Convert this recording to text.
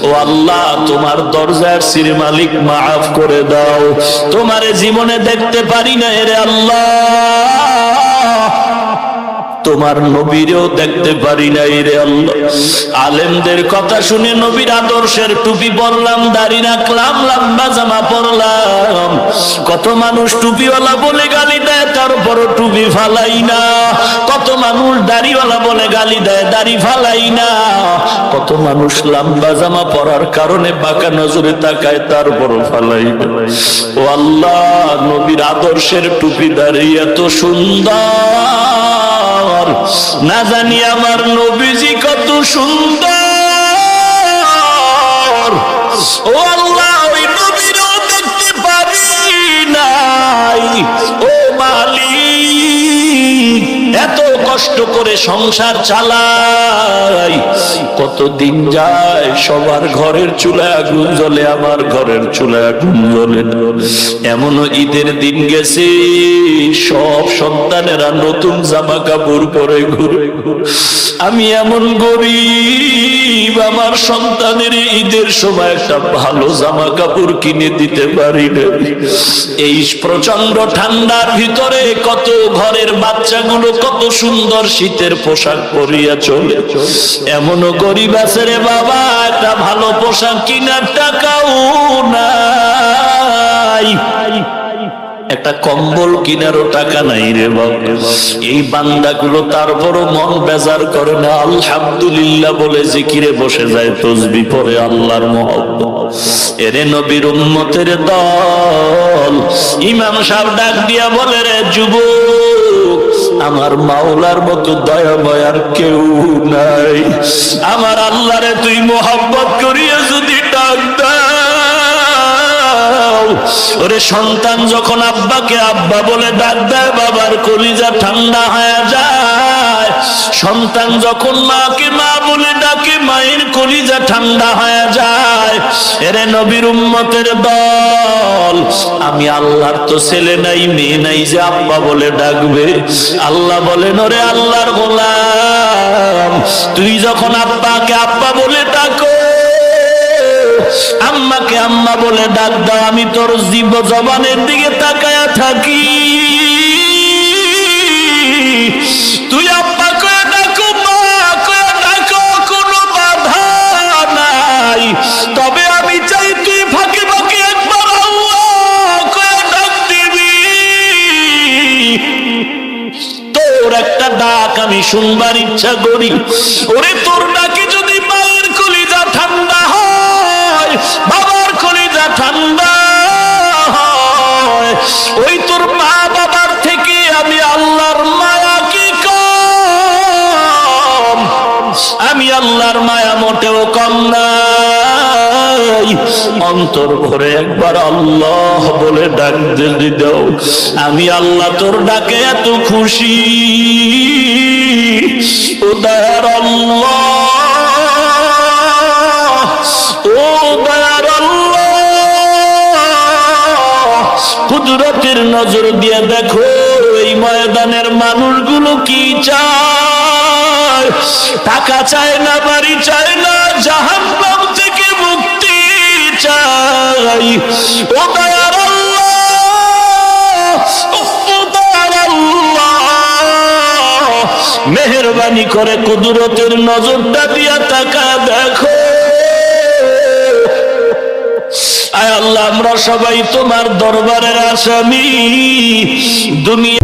ও আল্লাহ, তোমার দরজার সির মালিক, মাফ করে দাও। তোমারে জীবনে দেখতে পারি না রে আল্লাহ, তোমার নবীরেও দেখতে পারি নাই রে আল্লাহ। আলেমদের কথা শুনে নবীর আদর্শের টুপি পরলাম, দাড়ি রাখলাম, লম্বা জামা পরলাম। কত মানুষ টুপিওয়ালা বলে গালি দেয়, তারপরও টুপি ফালাই না। কত মানুষ দাড়িওয়ালা বলে গালি দেয়, দাড়ি ফালাই না। কত মানুষ লম্বা জামা পরার কারণে বাঁকা নজরে তাকায়, তারপরও ফালাই না। ও আল্লাহ, নবীর আদর্শের টুপি দাড়ি এত সুন্দর, না জানি আমার নবীজি কত সুন্দর। ও আল্লাহ, ওই নবীরও দেখতে পারি নাই। ও মালিক, এত কষ্ট করে সংসার চালাই, কতদিন যায়, সবার ঘরের চুলায় আগুন জ্বলে, আমার ঘরের চুলায় আগুন জ্বলে। এমনও ঈদের দিন গেছে, সব সন্তানেরা নতুন জামা কাপড় পরে ঘুরে। আমি এমন গরিব, আমার সন্তানের ঈদের সময় একটা ভালো জামা কাপড় কিনে দিতে পারি না। এই প্রচন্ড ঠান্ডার ভিতরে কত ঘরের বাচ্চাগুলো কত সুন্দর শীতের পোশাক পরিয়া চলে। এমনও গরিব আছে রে বাবা, একটা ভালো পোশাক কিনার টাকাও নাই, একটা কম্বল কিনারও টাকা নাই রে বাবা। এই বান্দাগুলো তারপরও মন বেজার করে না, আলহামদুলিল্লাহ বলে জিকিরে বসে যায়, তসবিহ পড়ে, আল্লাহর মহব্বত। এরে নবীর উম্মতের দল, ইমাম সাহেব ডাক দিয়া বলে, রে যুবক, আমার মাওলার মতো দয়াময় আর কেউ নাই। আমার আল্লাহরে তুই মহব্বত করিয়া যদি ডাক দাও, ওরে সন্তান যখন আব্বাকে আব্বা বলে ডাক দেয়, বাবার কলিজা ঠান্ডা হয়ে যায়। সন্তান যখন মাকে মা বলে ডাকে, মায়ের কলিজা ঠান্ডা হয়ে যায়। এরে নবীর উম্মতের দল, আমি আল্লাহর তো ছেলে নাই, মেয়ে নাই যে আব্বা বলে ডাকবে। আল্লাহ বলেন, ওরে আল্লাহর গোলাম, তুই যখন আব্বাকে আব্বা বলে ডাকো, আম্মাকে আম্মা বলে ডাক দাও, আমি তোর জীব জবানের দিকে তাকায়া থাকি। তুই আব্বা কয়ে ডাকো, মা কয়ে ডাকো, কোনো বাধা নাই। তবে আমি চাই তুই ফাঁকে ফাঁকে একবার আল্লাহ কয়ে ডাক দিবি। তোর একটা ডাক আমি শুনবার ইচ্ছা করি। ওরে তোর ডাকে যদি মায়ের কলিজা ঠান্ডা হয়, বাবার কলিজা ঠান্ডা হয়, ওই তোর মা বাবার থেকে আমি আল্লাহর মায়া কি কম? আমি আল্লাহর মায়া মোটেও কম নাই। অন্তর ভরে একবার আল্লাহ বলে ডাক যদি দাও, আমি আল্লাহ তোর ডাকে এত খুশি। ও দয়ার আল্লাহ, ও দয়ার আল্লাহ, কুদরতের নজর দিয়ে দেখো এই ময়দানের মানুষগুলো কি চায়। টাকা চায় না, বাড়ি চায় না, জাহান্নাম থেকে মুক্তি চাই। ও দয়ার আল্লাহ, ও দয়ার আল্লাহ, মেহেরবানি করে কুদরতের নজরটা দিয়া টাকা দেখো। আয় আল্লাহ, আমরা সবাই তোমার দরবারের আসামি। দুনিয়া